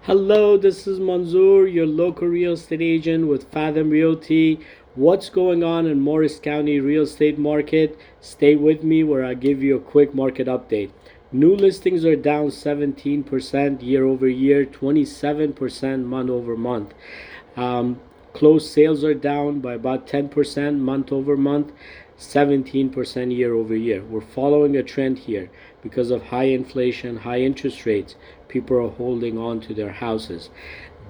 Hello, this is Manzoor, your local real estate agent with Fathom Realty. What's going on in Morris County real estate market? Stay with me where I give you a quick market update. New listings are down 17% year over year, 27% month over month. Closed sales are down by about 10% month over month, 17% year over year. We're following a trend here because of high inflation, high interest rates. People are holding on to their houses.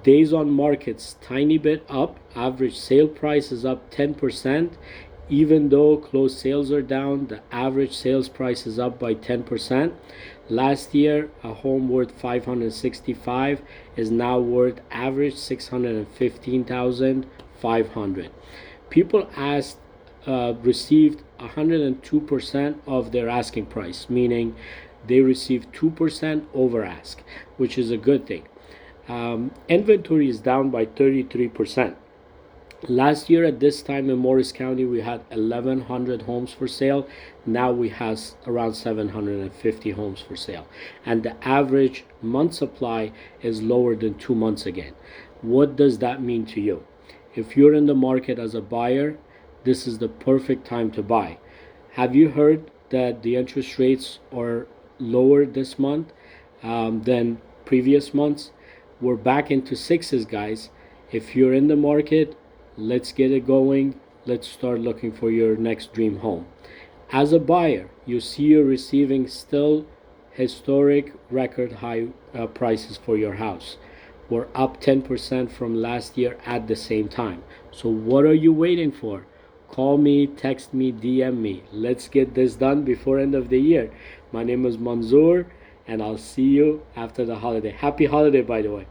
Days on market's tiny bit up. Average sale price is up 10%. Even though closed sales are down, the average sales price is up by 10%. Last year, a home worth 565 is now worth average 615,500. People received 102% of their asking price, meaning they received 2% over ask, which is a good thing. Inventory is down by 33%. Last year at this time in Morris County, we had 1,100 homes for sale. Now we have around 750 homes for sale. And the average month supply is lower than 2 months again. What does that mean to you? If you're in the market as a buyer, this is the perfect time to buy. Have you heard that the interest rates are lower this month than previous months? We're back into sixes, guys. If you're in the market, let's get it going. Let's start looking for your next dream home. As a buyer, you see you're receiving still historic record high prices for your house. We're up 10% from last year at the same time. So what are you waiting for? Call me, text me, DM me. Let's get this done before end of the year. My name is Manzoor, and I'll see you after the holiday. Happy holiday, by the way.